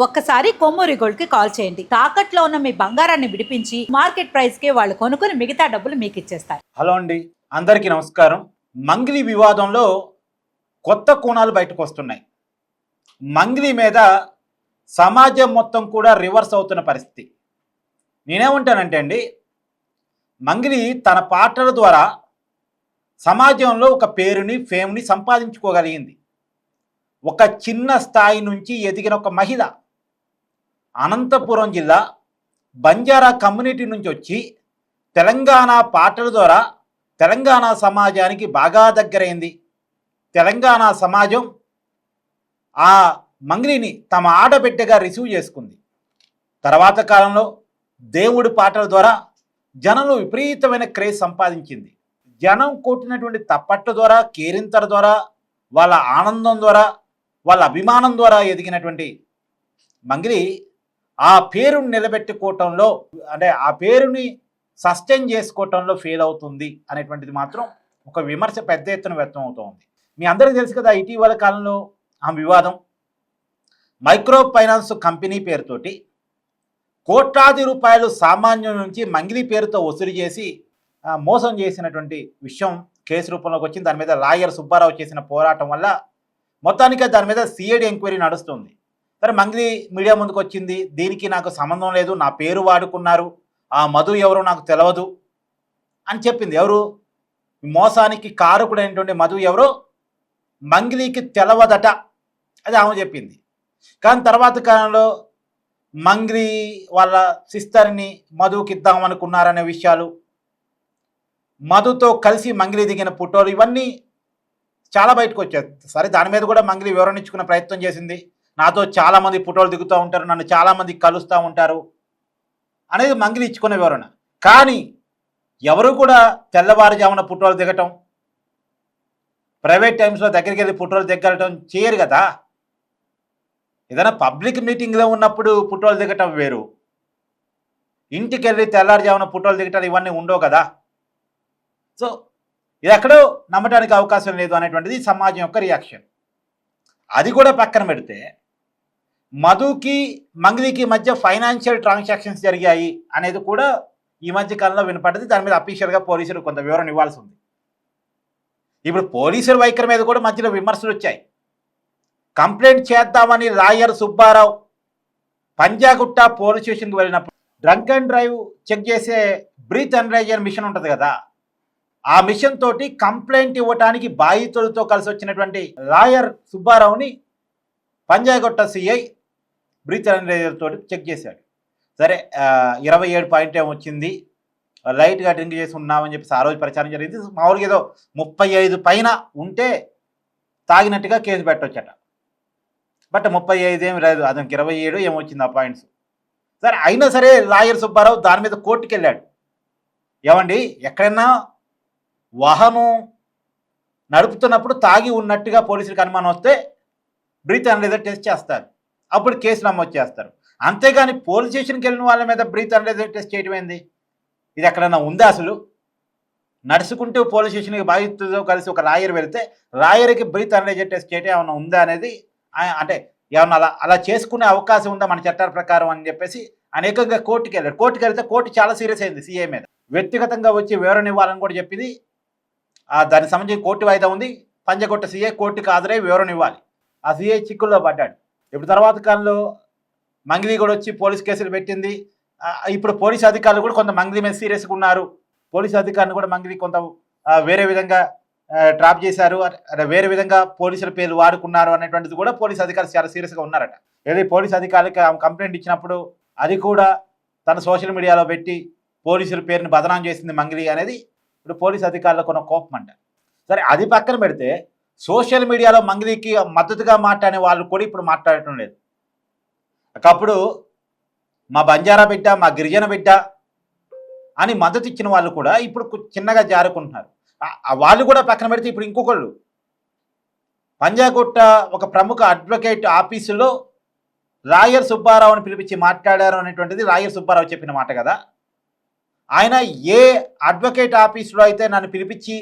ఒక్కసారి కొమ్మూరి గోల్డ్ కి కాల్ చేయండి. తాకట్లో ఉన్న మీ బంగారాన్ని విడిపించి మార్కెట్ ప్రైస్ కి వాళ్ళు కొనుక్కుని మిగతా డబ్బులు మీకు ఇచ్చేస్తారు. హలో అండి, అందరికీ నమస్కారం. మంగ్లీ వివాదంలో కొత్త కోణాలు బయటకు వస్తున్నాయి. మంగ్లీ మీద సమాజం మొత్తం కూడా రివర్స్ అవుతున్న పరిస్థితి. నేనేమంటానంటే అండి, మంగ్లీ తన పాటల ద్వారా సమాజంలో ఒక పేరుని ఫేమ్ని సంపాదించుకోగలిగింది. ఒక చిన్న స్థాయి నుంచి ఎదిగిన ఒక మహిళ అనంతపురం జిల్లా బంజారా కమ్యూనిటీ నుంచి వచ్చి తెలంగాణ పాటల ద్వారా తెలంగాణ సమాజానికి బాగా దగ్గరైంది. తెలంగాణ సమాజం ఆ మంగ్లీని తమ ఆడబిడ్డగా రిసీవ్ చేసుకుంది. తర్వాత కాలంలో దేవుడి పాటల ద్వారా జనంలో విపరీతమైన క్రేజ్ సంపాదించింది. జనం కొట్టినటువంటి తప్పట్ల ద్వారా, కేరింతల ద్వారా, వాళ్ళ ఆనందం ద్వారా, వాళ్ళ అభిమానం ద్వారా ఎదిగినటువంటి మంగ్లీ ఆ పేరుని నిలబెట్టుకోవటంలో, అంటే ఆ పేరుని సస్టైన్ చేసుకోవటంలో ఫెయిల్ అవుతుంది అనేటువంటిది మాత్రం ఒక విమర్శ పెద్ద ఎత్తున వ్యక్తం అవుతుంది. మీ అందరికీ తెలుసు కదా, ఇటీవల కాలంలో ఆ వివాదం మైక్రో ఫైనాన్స్ కంపెనీ పేరుతోటి కోట్లాది రూపాయలు సామాన్యుల నుంచి మంగ్లీ పేరుతో వసూలు చేసి మోసం చేసినటువంటి విషయం కేసు రూపంలోకి వచ్చింది. దాని మీద లాయర్ సుబ్బారావు చేసిన పోరాటం వల్ల మొత్తానికి దాని మీద సిఐడి ఎంక్వైరీ నడుస్తుంది. సరే, మంగ్లీ మీడియా ముందుకు వచ్చింది, దీనికి నాకు సంబంధం లేదు, నా పేరు వాడుకున్నారు, ఆ మధు ఎవరో నాకు తెలియదు అని చెప్పింది. ఎవరు? మోసానికి కారకుడైనటువంటి మధు ఎవరో మంగ్లీకి తెలవదట, అది ఆమె చెప్పింది. కానీ తర్వాత కాలంలో మంగ్లీ వాళ్ళ సిస్టర్ని మధుకి ఇద్దామనుకున్నారనే విషయాలు, మధుతో కలిసి మంగ్లీ దిగిన ఫోటోలు, ఇవన్నీ చాలా బయటకు వచ్చాయి. సరే, దాని మీద కూడా మంగ్లీ వివరణ ఇచ్చుకునే ప్రయత్నం చేసింది. నాతో చాలామంది ఫోటోలు దిగుతూ ఉంటారు, నన్ను చాలామంది కలుస్తూ ఉంటారు అనేది మంగ్లీ ఇచ్చుకునే వివరణ. కానీ ఎవరు కూడా తెల్లవారుజామున ఫోటోలు దిగటం, ప్రైవేట్ టైమ్స్లో దగ్గరికి వెళ్ళి ఫోటోలు దిగటం చేయరు కదా. ఏదైనా పబ్లిక్ మీటింగ్లో ఉన్నప్పుడు ఫోటోలు దిగటం వేరు, ఇంటికి వెళ్ళి తెల్లారుజామున ఫోటోలు దిగటం ఇవన్నీ ఉండవు కదా. సో ఇది ఎక్కడో నమ్మటానికి అవకాశం లేదు అనేటువంటిది సమాజం యొక్క రియాక్షన్. అది కూడా పక్కన పెడితే మధుకి మంగ్లీకి మధ్య ఫైనాన్షియల్ ట్రాన్సాక్షన్స్ జరిగాయి అనేది కూడా ఈ మధ్య కాలంలో వినపడ్డది. దాని మీద అఫీషియల్గా పోలీసులు కొంత వివరణ ఇవ్వాల్సి ఉంది. ఇప్పుడు పోలీసుల వైఖరి మీద కూడా మధ్యలో విమర్శలు వచ్చాయి. కంప్లైంట్ చేద్దామని లాయర్ సుబ్బారావు పంజాగుట్ట పోలీస్ స్టేషన్కి వెళ్ళినప్పుడు డ్రంక్ అండ్ డ్రైవ్ చెక్ చేసే బ్రీత్ అనలైజర్ మిషన్ ఉంటుంది కదా, ఆ మిషన్ తోటి కంప్లైంట్ ఇవ్వటానికి బాధితులతో కలిసి వచ్చినటువంటి లాయర్ సుబ్బారావుని పంజాగుట్ట సిఐ బ్రీత్ అనలైజర్ తోటి చెక్ చేశాడు. సరే, 27 పాయింట్ ఏమో వచ్చింది, లైట్గా డ్రింక్ చేసి ఉన్నామని చెప్పేసి ఆ రోజు ప్రచారం జరిగింది. మామూలుగా ఏదో 35 పైన ఉంటే తాగినట్టుగా కేసు పెట్టవచ్చట. బట్ 35 ఏమి లేదు, అతనికి 27 ఏమో వచ్చింది ఆ పాయింట్స్. సరే, అయినా సరే లాయర్ సుబ్బారావు దాని మీద కోర్టుకు వెళ్ళాడు. ఏమండి, ఎక్కడైనా వాహనం నడుపుతున్నప్పుడు తాగి ఉన్నట్టుగా పోలీసులకు అనుమానం వస్తే బ్రీత్ అనలైజర్ టెస్ట్ చేస్తారు, అప్పుడు కేసు నమోదు చేస్తారు. అంతేగాని పోలీస్ స్టేషన్కి వెళ్ళిన వాళ్ళ మీద బ్రీత్ అనలైజర్ టెస్ట్ చేయడం ఏంది? ఇది ఎక్కడైనా ఉందా అసలు? నడుచుకుంటూ పోలీస్ స్టేషన్కి బాధితులతో కలిసి ఒక లాయర్ వెళితే లాయర్కి బ్రీత్ అనలైజర్ టెస్ట్ చేయడం ఏమైనా ఉందా అనేది, అంటే ఏమన్నా అలా చేసుకునే అవకాశం ఉందా మన చట్టాల ప్రకారం అని చెప్పేసి అనేకంగా కోర్టుకి వెళ్ళారు. కోర్టుకి వెళ్తే కోర్టు చాలా సీరియస్ అయింది సిఐ మీద, వ్యక్తిగతంగా వచ్చి వివరణ ఇవ్వాలని కూడా చెప్పింది. దానికి సంబంధించి కోర్టు వాయిదా ఉంది. పంజగుట్ట సిఐ కోర్టుకి హాజరై వివరణ ఇవ్వాలి. ఆ సిఐ చిక్కుల్లో పడ్డాడు. ఇప్పుడు తర్వాత కాలంలో మంగ్లీ కూడా వచ్చి పోలీస్ కేసులు పెట్టింది. ఇప్పుడు పోలీస్ అధికారులు కూడా కొంత మంగ్లీ మీద సీరియస్గా ఉన్నారు. పోలీస్ అధికారులు కూడా మంగ్లీ కొంత వేరే విధంగా ట్రాప్ చేశారు, వేరే విధంగా పోలీసుల పేర్లు వాడుకున్నారు అనేటువంటిది కూడా పోలీస్ అధికారులు చాలా సీరియస్గా ఉన్నారట. ఏది పోలీస్ అధికారులకి కంప్లైంట్ ఇచ్చినప్పుడు అది కూడా తన సోషల్ మీడియాలో పెట్టి పోలీసుల పేరుని బదనాం చేసింది మంగ్లీ అనేది ఇప్పుడు పోలీస్ అధికారులకు ఉన్న కోపం అంట. సరే, అది పక్కన పెడితే సోషల్ మీడియాలో మంగ్లీకి మద్దతుగా మాట్లాడే వాళ్ళు కూడా ఇప్పుడు మాట్లాడటం లేదు. ఒకప్పుడు మా బంజారా బిడ్డ, మా గిరిజన బిడ్డ అని మద్దతు ఇచ్చిన వాళ్ళు కూడా ఇప్పుడు చిన్నగా జారుకుంటున్నారు. వాళ్ళు కూడా పక్కన పెడితే ఇప్పుడు ఇంకొకళ్ళు పంజాగుట్ట ఒక ప్రముఖ అడ్వకేట్ ఆఫీసులో లాయర్ సుబ్బారావుని పిలిపించి మాట్లాడారు అనేటువంటిది లాయర్ సుబ్బారావు చెప్పిన మాట కదా. ఆయన ఏ అడ్వకేట్ ఆఫీసులో అయితే నన్ను పిలిపించి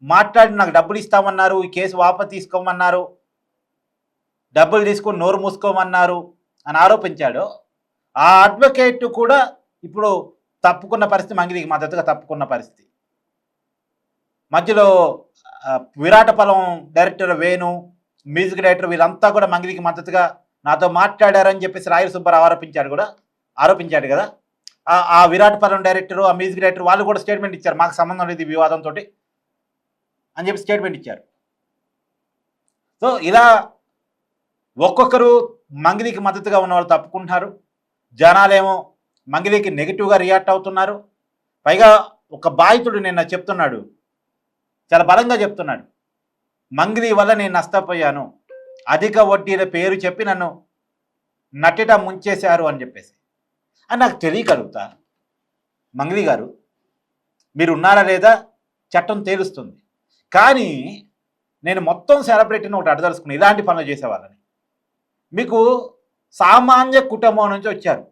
మాట్లాడి నాకు డబ్బులు ఇస్తామన్నారు, ఈ కేసు వాపసు తీసుకోమన్నారు, డబ్బులు తీసుకొని నోరు మూసుకోమన్నారు అని ఆరోపించాడో ఆ అడ్వకేట్ కూడా ఇప్పుడు తప్పుకున్న పరిస్థితి, మంగిలికి మద్దతుగా తప్పుకున్న పరిస్థితి. మధ్యలో విరాటపలం డైరెక్టర్ వేణు, మ్యూజిక్ డైరెక్టర్ వీళ్ళంతా కూడా మంగిలికి మద్దతుగా నాతో మాట్లాడారని చెప్పేసి రాయల సుబ్బారావు ఆరోపించాడు కదా. ఆ విరాటపలం డైరెక్టర్, ఆ మ్యూజిక్ డైరెక్టర్ వాళ్ళు కూడా స్టేట్మెంట్ ఇచ్చారు, మాకు సంబంధం లేదు ఈ వివాదంతో అని చెప్పి స్టేట్మెంట్ ఇచ్చారు. సో ఇలా ఒక్కొక్కరు మంగిలికి మద్దతుగా ఉన్న వాళ్ళు తప్పుకుంటున్నారు, జనాలేమో మంగిలికి నెగిటివ్గా రియాక్ట్ అవుతున్నారు. పైగా ఒక బాధితుడు నిన్న చెప్తున్నాడు, చాలా బలంగా చెప్తున్నాడు, మంగిలి వల్ల నేను నష్టపోయాను, అధిక వడ్డీల పేరు చెప్పి నన్ను నట్టిట ముంచేశారు అని చెప్పేసి. అని నాకు తెలియగలుగుతా, మంగిలి గారు మీరు ఉన్నారా లేదా చట్టం తేలుస్తుంది, కానీ నేను మొత్తం సెలబ్రిటీని ఒకటి అడదలుచుకుని ఇలాంటి పనులు చేసేవాళ్ళని. మీకు సామాన్య కుటుంబం నుంచి వచ్చారు,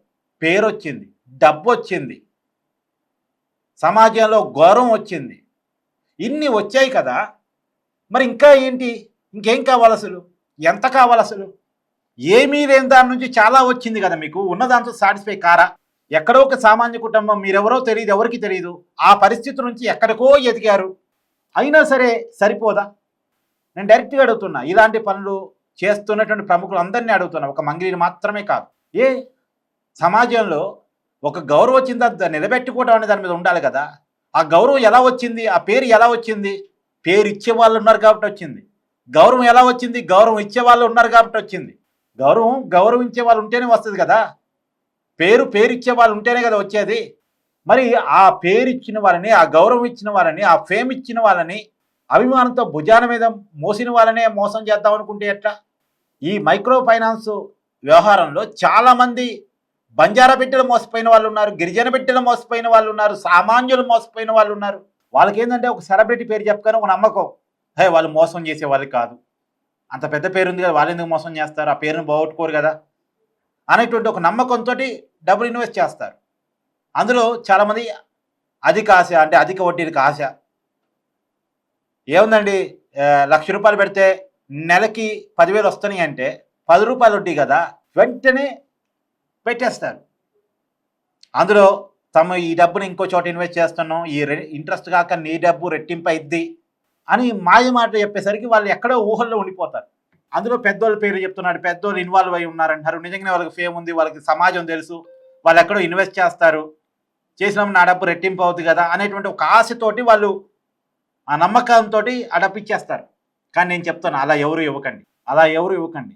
పేరు వచ్చింది, డబ్బు వచ్చింది, సమాజంలో గౌరవం వచ్చింది, ఇన్ని వచ్చాయి కదా, మరి ఇంకా ఏంటి, ఇంకేం కావాలి అసలు, ఎంత కావాలి అసలు? ఏమీ లేని దాని నుంచి చాలా వచ్చింది కదా, మీకు ఉన్నదాంతో సాటిస్ఫై కారా? ఎక్కడో ఒక సామాన్య కుటుంబం, మీరెవరో తెలియదు, ఎవరికి తెలియదు, ఆ పరిస్థితి నుంచి ఎక్కడికో ఎదిగారు, అయినా సరే సరిపోదా? నేను డైరెక్ట్గా అడుగుతున్నా, ఇలాంటి పనులు చేస్తున్నటువంటి ప్రముఖులు అందరినీ అడుగుతున్నా, ఒక మంగిలిని మాత్రమే కాదు. సమాజంలో ఒక గౌరవం వచ్చిందా నిలబెట్టుకోవడం అనే దాని మీద ఉండాలి కదా. ఆ గౌరవం ఎలా వచ్చింది, ఆ పేరు ఎలా వచ్చింది? పేరు ఇచ్చే వాళ్ళు ఉన్నారు కాబట్టి వచ్చింది. గౌరవం ఎలా వచ్చింది? గౌరవం ఇచ్చే వాళ్ళు ఉన్నారు కాబట్టి వచ్చింది. గౌరవించే వాళ్ళు ఉంటేనే వస్తుంది కదా. పేరు ఇచ్చే వాళ్ళు ఉంటేనే కదా వచ్చేది. మరి ఆ పేరు ఇచ్చిన వాళ్ళని, ఆ గౌరవం ఇచ్చిన వాళ్ళని, ఆ ఫేమ్ ఇచ్చిన వాళ్ళని, అభిమానంతో భుజాన మీద మోసిన వాళ్ళనే మోసం చేద్దాం అనుకుంటే ఎట్లా? ఈ మైక్రో ఫైనాన్స్ వ్యవహారంలో చాలామంది బంజారా బిడ్డలు మోసపోయిన వాళ్ళు ఉన్నారు, గిరిజన బిడ్డలు మోసపోయిన వాళ్ళు ఉన్నారు, సామాన్యులు మోసపోయిన వాళ్ళు ఉన్నారు. వాళ్ళకి ఏంటంటే ఒక సెలబ్రిటీ పేరు చెప్పుకొని ఒక నమ్మకం, వాళ్ళు మోసం చేసే వాళ్ళు కాదు, అంత పెద్ద పేరు ఉంది కదా, వాళ్ళు ఎందుకు మోసం చేస్తారు, ఆ పేరును పోగొట్టుకోరు కదా అనేటువంటి ఒక నమ్మకంతో డబ్బులు ఇన్వెస్ట్ చేస్తారు. అందులో చాలామంది అధిక ఆశ, అంటే అధిక వడ్డీలకు ఆశ. ఏముందండి, 1,00,000 రూపాయలు పెడితే నెలకి 10,000 వస్తున్నాయి అంటే 10 రూపాయలు వడ్డీ కదా, వెంటనే పెట్టేస్తారు. అందులో ఈ డబ్బుని ఇంకో చోట ఇన్వెస్ట్ చేస్తున్నాం, ఈ ఇంట్రెస్ట్ కాక నీ డబ్బు రెట్టింపు అయిద్ది అని మాయ మాట చెప్పేసరికి వాళ్ళు ఎక్కడో ఊహల్లో ఉండిపోతారు. అందులో పెద్దోళ్ళ పేరు చెప్తున్నాడు, పెద్దోళ్ళు ఇన్వాల్వ్ అయి ఉన్నారంటారు, నిజంగానే వాళ్ళకి ఫేమ్ ఉంది, వాళ్ళకి సమాజం తెలుసు, వాళ్ళు ఎక్కడో ఇన్వెస్ట్ చేస్తారు, చేసినప్పుడు నా డబ్బు రెట్టింపు అవుతుంది కదా అనేటువంటి ఒక ఆశతోటి వాళ్ళు ఆ నమ్మకంతో ఆ డబ్బు ఇచ్చేస్తారు. కానీ నేను చెప్తాను, అలా ఎవరు ఇవ్వకండి.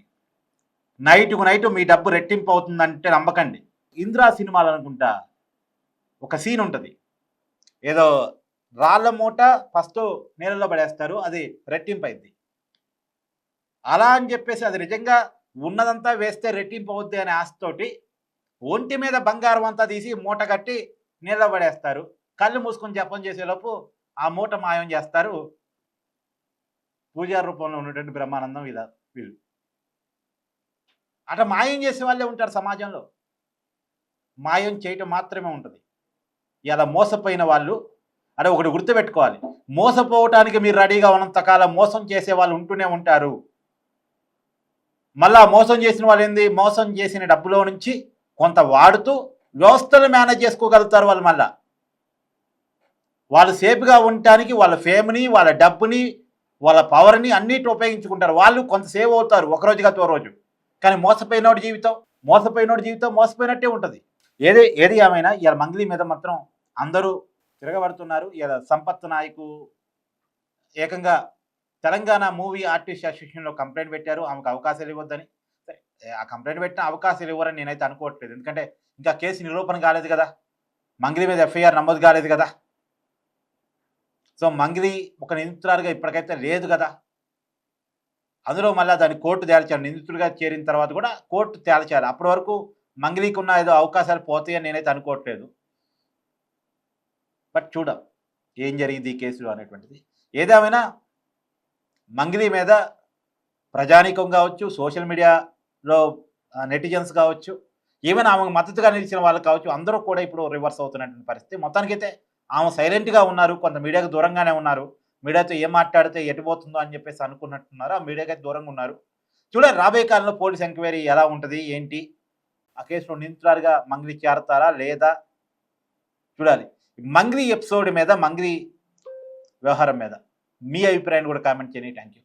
నైట్కు నైట్ మీ డబ్బు రెట్టింపు అవుతుందంటే నమ్మకండి. ఇంద్రా సినిమాలు అనుకుంటా ఒక సీన్ ఉంటుంది, ఏదో రాళ్ళ మూట ఫస్ట్ నీళ్ళలో పడేస్తారు, అది రెట్టింపు అయింది, అలా అని చెప్పేసి అది నిజంగా ఉన్నదంతా వేస్తే రెట్టింపు అవుద్ది అనే ఆశతోటి ఒంటి మీద బంగారం అంతా తీసి మూట కట్టి నీళ్ళలో పడేస్తారు. కళ్ళు మూసుకొని జపం చేసేలోపు ఆ మూట మాయం చేస్తారు పూజారి రూపంలో ఉన్నటువంటి బ్రహ్మానందం వీళ్ళు. అట్లా మాయం చేసే వాళ్ళే ఉంటారు సమాజంలో, మాయం చేయటం మాత్రమే ఉంటుంది. ఇలా మోసపోయిన వాళ్ళు, అంటే ఒకటి గుర్తుపెట్టుకోవాలి, మోసపోవటానికి మీరు రెడీగా ఉన్నంతకాలం మోసం చేసే వాళ్ళు ఉంటూనే ఉంటారు. మళ్ళా మోసం చేసిన వాళ్ళు ఏంది, మోసం చేసిన డబ్బులో నుంచి కొంత వాడుతూ వ్యవస్థలు మేనేజ్ చేసుకోగలుగుతారు వాళ్ళు. మళ్ళా వాళ్ళు సేఫ్గా ఉండటానికి వాళ్ళ ఫేమ్ని, వాళ్ళ డబ్బుని, వాళ్ళ పవర్ని అన్నిటి ఉపయోగించుకుంటారు. వాళ్ళు కొంత సేవ్ అవుతారు ఒకరోజు కాదు ఓ రోజు. కానీ మోసపోయినోడి జీవితం మోసపోయినట్టే ఉంటుంది. ఏది ఏమైనా ఇలా మంగ్లీ మీద మాత్రం అందరూ తిరగబడుతున్నారు. ఇలా సంపత్ నాయకు ఏకంగా తెలంగాణ మూవీ ఆర్టిస్ట్ అసోసియేషన్లో కంప్లైంట్ పెట్టారు, ఆమెకు అవకాశాలు ఇవ్వద్దని. ఆ కంప్లైంట్ పెట్టిన అవకాశాలు ఇవ్వరని నేనైతే అనుకోవట్లేదు, ఎందుకంటే ఇంకా కేసు నిరూపణ కాలేదు కదా, మంగ్లీ మీద ఎఫ్ఐఆర్ నమోదు కాలేదు కదా. సో మంగ్లీ ఒక నిందితురాలుగా ఇప్పటికైతే లేదు కదా. అందులో మళ్ళీ దాన్ని కోర్టు తేల్చాలి, నిందితుడిగా చేరిన తర్వాత కూడా కోర్టు తేల్చాలి. అప్పటి వరకు మంగ్లీకి ఉన్న ఏదో అవకాశాలు పోతాయని నేనైతే అనుకోవట్లేదు. బట్ చూద్దాం ఏం జరిగింది ఈ కేసులో అనేటువంటిది. ఏదేమైనా మంగ్లీ మీద ప్రజానీకం కావచ్చు, సోషల్ మీడియాలో నెటిజన్స్ కావచ్చు, ఈవెన్ ఆమెకు మద్దతుగా నిలిచిన వాళ్ళు కావచ్చు, అందరూ కూడా ఇప్పుడు రివర్స్ అవుతున్నటువంటి పరిస్థితి. మొత్తానికైతే ఆమె సైలెంట్గా ఉన్నారు, కొంత మీడియాకు దూరంగానే ఉన్నారు. మీడియాతో ఏం మాట్లాడితే ఎటుపోతుందో అని చెప్పేసి అనుకున్నట్టున్నారు, ఆ మీడియాకి దూరంగా ఉన్నారు. చూడండి రాబోయే కాలంలో పోలీస్ ఎంక్వైరీ ఎలా ఉంటుంది ఏంటి ఆ కేసులో నిందితురాలుగా మంగ్లీ చేరతారా లేదా చూడాలి. మంగ్లీ ఎపిసోడ్ మీద, మంగ్లీ వ్యవహారం మీద మీ అభిప్రాయాన్ని కూడా కామెంట్ చేయండి. Thank you.